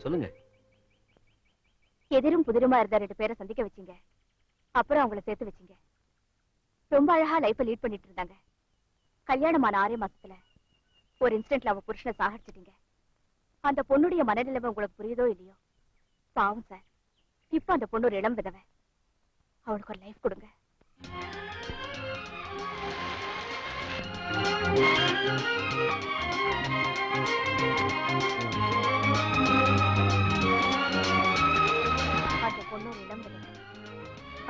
சொல்லுங்க. எதிரும் புதிருமா இருந்த 2 பேரை சந்திக்க வச்சீங்க. அப்புறம் அவங்கள சேர்த்து வச்சீங்க. ரொம்ப அழகா லைஃப லீட் பண்ணிட்டு இருந்தாங்க. கல்யாணமான 6 மாசத்துல ஒரு இன்சிடென்ட்ல அவ புருஷனை சாகடிச்சிட்டீங்க. அந்த பொண்ணுடைய மனநிலைமை உங்களுக்கு புரியுதோ இல்லையோ, பாவம் சார். இப்ப அந்த பொண்ணு ஒரு இளம் விதவை. அவளுக்கு ஒரு லைஃப் கொடுங்க. அந்த பொண்ணு ஒரு இளம் விதவை.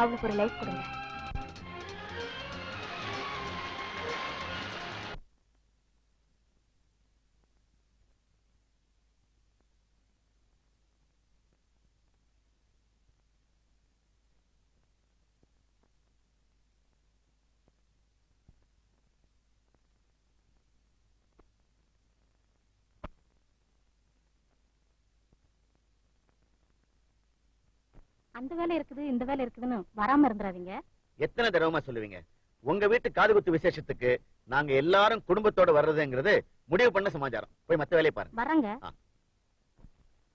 அவளுக்கு ஒரு லைஃப் கொடுங்க. அந்த வேலை இருக்குது, இந்த வேலை இருக்குதுன்னு வராம இருந்துறாதீங்க. எத்தனை தடவை சொல்லுவீங்க? உங்க வீட்டு காதுகுத்து விசேஷத்துக்கு நாங்க எல்லாரும் குடும்பத்தோட வர்றதுங்கிறது முடிவு பண்ண சமாச்சாரம். போய் மத்த வேலையை பாருங்க. வரங்க.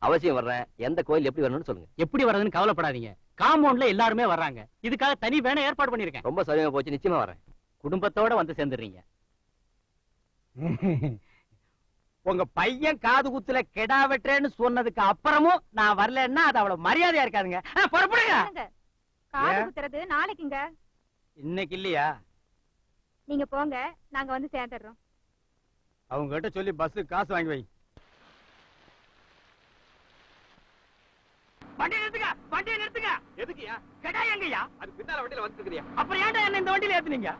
அவசியம் வர்றேன். எந்த கோயில் எப்படி வரணும்னு சொல்லுங்க. எப்படி வர்றதுன்னு கவலைப்படாதீங்க. காம்பவுண்ட்ல எல்லாருமே வர்றாங்க. இதுக்காக தனி வேணா ஏற்பாடு பண்ணிருக்கேன். ரொம்ப சௌகரியமா போச்சு. நிச்சயமா வரேன். குடும்பத்தோட வந்து சேர்ந்துடுறீங்க. உங்க பையன் காது குத்துல கெடா வெட்டுறேன்னு சொன்னதுக்கு அப்புறமும் நான் வரலன்னா அது அவ்வளவு மரியாதையா இருக்காதுங்க. புறப்படுங்க. காது குத்துறது நாளைக்குங்க. இன்னைக்கு இல்லையா? நீங்க போங்க, நாங்க வந்து சேர்ந்துடுறோம். அவங்க கிட்ட சொல்லி பஸ் காசு வாங்கி வை. வண்டியை நிறுத்துங்க, வண்டியை நிறுத்துங்க. எதுக்குயா? கெடா எங்கயா? அது பின்னால வண்டியில வந்துருக்கியா? அப்புறம் ஏன்டா என்ன இந்த வண்டியில ஏத்துனீங்க?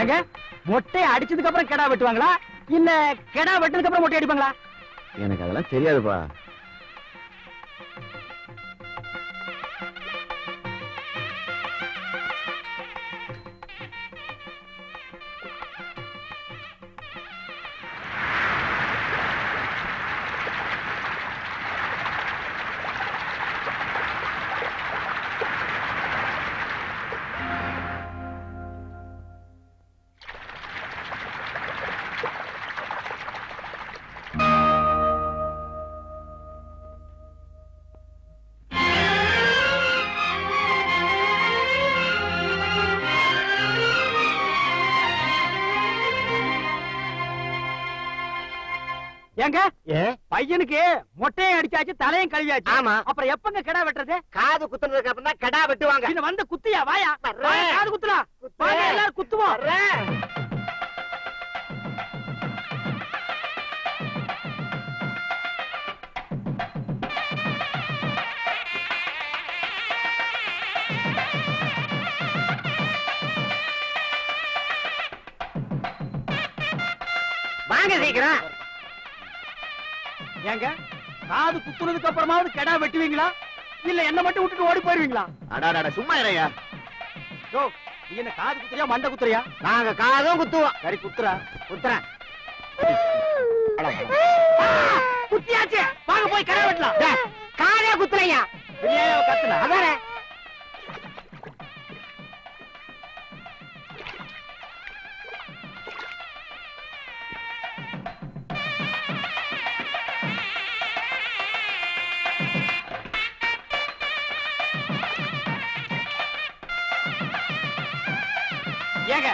ஏங்க, மொட்டை அடிச்சதுக்கு அப்புறம் கெடா வெட்டுவாங்களா இல்ல கெடா வெட்டதுக்கு அப்புறம் மொட்டை அடிப்பாங்களா? எனக்கு அதெல்லாம் தெரியாதுப்பா. ஏங்க, பையனுக்கு மொட்டையும் அடிச்சாச்சு, தலையும் கழுவியாச்சு. ஆமா. அப்புறம் எப்பங்க கெடா வெட்டுறது? காது குத்துனதுக்கு அப்புறம் தான் கடா வெட்டுவாங்க. இன்னும் வந்து குத்தியா? வாயா, காது குத்துலாம். எல்லாரும் குத்துவோம். வாங்க சீக்கிரம். ஏங்க, காது குத்துனதுக்கு அப்புறமாவது கெடா வெட்டுவீங்களா இல்ல என்ன மட்டும் விட்டுட்டு ஓடி போயிருவீங்களா? அடாடா சும்மா இறையா. யோ, நீ என்ன காது குத்துறியா மண்டை குத்துறியா? நாங்க காதும் குத்துவோம். சரி குத்துறா. குத்துறேன். குத்தியாச்சு, வாங்க போய் கெடா வெட்டலாம். காதே குத்துறையா? கத்துனா அதானே. ஏங்க,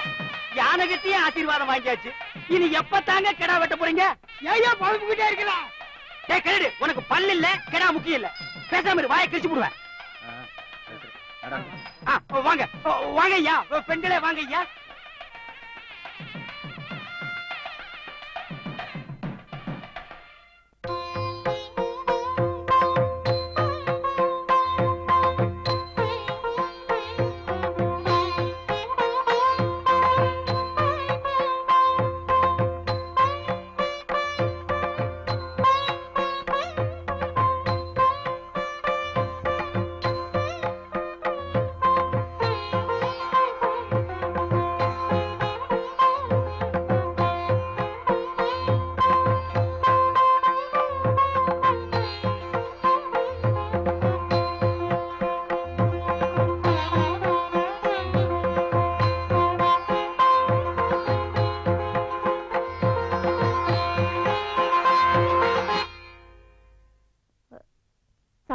யானை கிட்டயே ஆசீர்வாதம் வாங்கியாச்சு. இனி எப்ப தாங்க கெடா வெட்ட போறீங்க? ஏயா பழப்புக்கிட்டே இருக்கலாம்? ஏய் கரடி, உனக்கு பல்லு இல்ல, கெடா முக்கியம் இல்ல. பேசாம இரு, வாயை கிழிச்சு போடுவேன். வாங்க வாங்க ஐயா, பெண்களே வாங்க ஐயா.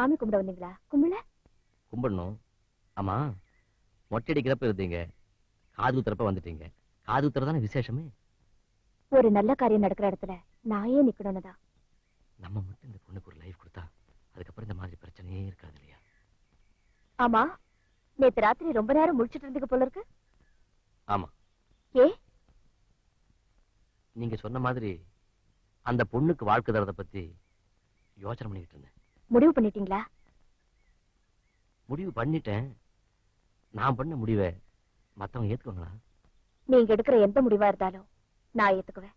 சாமி கும்பிட வந்தீங்களா? கும்பிட கும்பிடணும். ஆமா, மொட்டை அடிக்கிறப்ப இருந்தீங்க, காது குத்துறப்ப வந்துட்டீங்க. காது குத்துறதான விசேஷமே. ஒரு நல்ல காரியம் நடக்கிற இடத்துல நான் ஏன் நிக்கணும்னு தான். நம்ம மட்டும் இந்த பொண்ணுக்கு ஒரு லைஃப் கொடுத்தா அதுக்கப்புறம் இந்த மாதிரி பிரச்சனையே இருக்காது இல்லையா? ஆமா, நேத்து ராத்திரி ரொம்ப நேரம் முழிச்சிட்டு இருந்தீங்க போல இருக்கு. ஆமா. ஏ? நீங்க சொன்ன மாதிரி அந்த பொண்ணுக்கு வாழ்க்கை தரத்தை பத்தி யோசனை பண்ணிட்டு இருந்தேன். முடிவு பண்ணிட்டீங்களா? முடிவு பண்ணிட்டேன். நான் பண்ண முடிவை மத்தவங்க ஏத்துக்குவாங்களா? நீங்க எடுக்கிற எந்த முடிவா இருந்தாலும் நான் ஏத்துக்குவேன்.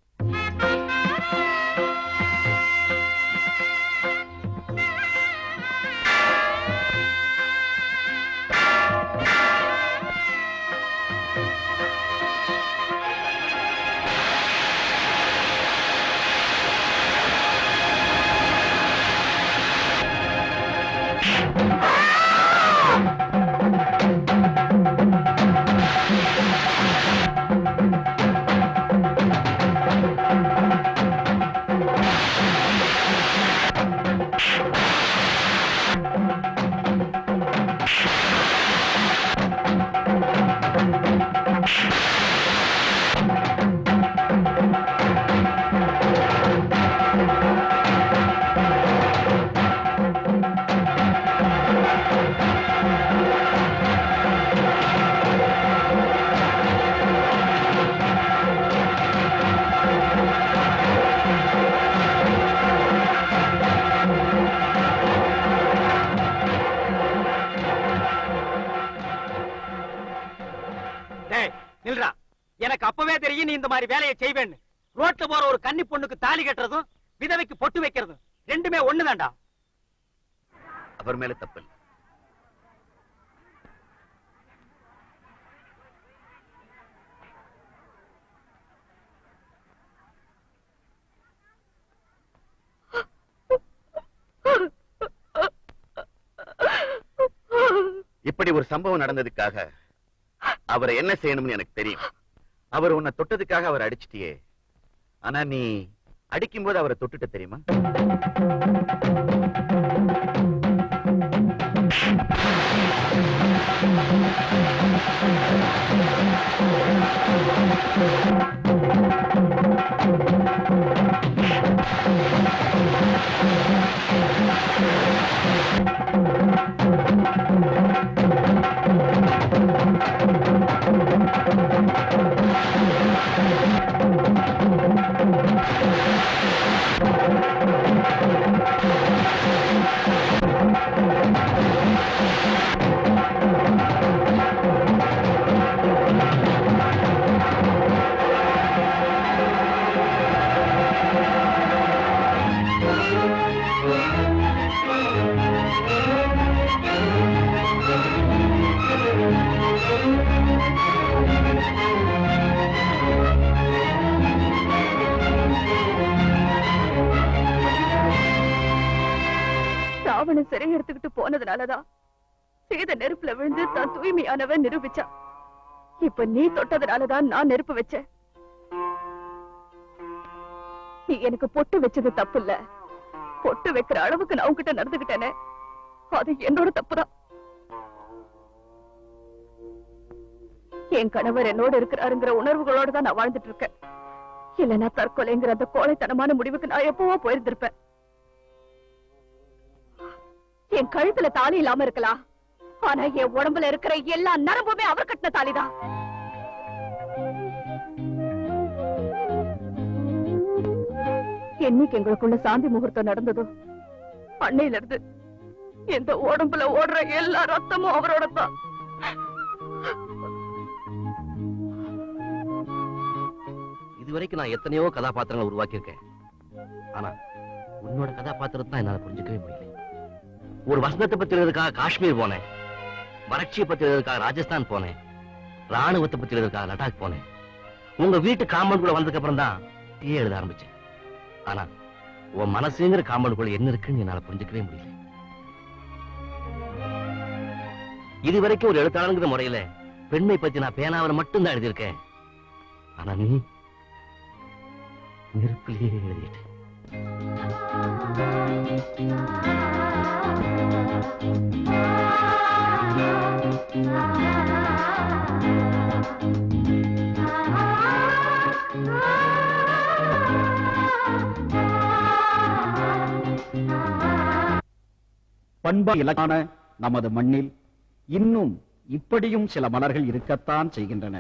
நில்றா. எனக்கு அப்பவே தெரியும் நீ இந்த மாதிரி வேலையை செய்வேன்னு. ரோட்ல போற ஒரு கன்னி பொண்ணுக்கு தாலி கட்டுறதும் விதவைக்கு பொட்டு வைக்கிறதும் ரெண்டுமே ஒண்ணுதான்டா. அவர் மேல தப்பு இல்ல. இப்படி ஒரு சம்பவம் நடந்ததுக்காக அவரை என்ன செய்யணும்னு எனக்கு தெரியும். அவர் உன்னை தொட்டதுக்காக அவர் அடிச்சிட்டியே, ஆனா நீ அடிக்கும் போது அவரை தொட்டுட்ட தெரியுமா? ராவண சிறை எடுத்துக்கிட்டு போனதுனாலதான் சீத நெருப்புல விழுந்து தான் தூய்மையானவன் நிரூபிச்சா. இப்ப நீ தொட்டதுனாலதான் நான் நெருப்பு வச்சேன். நீ எனக்கு பொட்டு வச்சது தப்பு இல்ல. பொட்டு வைக்கிற அளவுக்கு நான் உன்கிட்ட நடந்துகிட்டேனே, அது என்னோட தப்புதான். என் கணவர் என்னோட இருக்கிறாருங்கிற உணர்வுகளோட தான் நான் வாழ்ந்துட்டு இருக்கேன். இல்லைன்னா தற்கொலைங்கிற அந்த கோழைத்தனமான முடிவுக்கு நான் எப்பவோ போயிருந்திருப்பேன். என் கழுத்துல தாலி இல்லாம இருக்கலாம், ஆனா என் உடம்புல இருக்கிற எல்லா நரம்புமே அவர் கட்டின தாலிதான். என்னைக்கு எங்களுக்குள்ள சாந்தி முகூர்த்தம் நடந்ததோ அன்னையில இருந்து எந்த உடம்புல ஓடுற எல்லா ரத்தமும் அவரோட தான். இதுவரைக்கும் நான் எத்தனையோ கதாபாத்திரங்களை உருவாக்கியிருக்கேன். ஆனா உன்னோட கதாபாத்திரத்தை தான் என்னால புரிஞ்சுக்கவே முடியல. ஒரு வசந்தத்தை பத்தி எழுதுக்காக காஷ்மீர் போனேன், வறட்சியை பத்தி எழுதுக்காக ராஜஸ்தான் போனேன், ராணுவத்தை பத்தி எழுதுக்காக லடாக் போனேன். உங்க வீட்டு காம்பவுண்டுக்குள்ள வந்ததுக்கு அப்புறம் தான் டீ எழுத ஆரம்பிச்சேன். ஆனா உன் மனசுங்கிற காம்பவுண்டுக்குள்ள என்ன இருக்குன்னு என்னால புரிஞ்சுக்கவே முடியல. இதுவரைக்கும் ஒரு எழுத்தாளங்கிற முறையில பெண்மை பத்தி நான் பேனாவில் மட்டும்தான் எழுதியிருக்கேன். ஆனா நீ நெருப்பிலேயே எழுதிட்ட. பண்பா இலக்கான நமது மண்ணில் இன்னும் இப்படியும் சில மலர்கள் இருக்கத்தான் செய்கின்றன.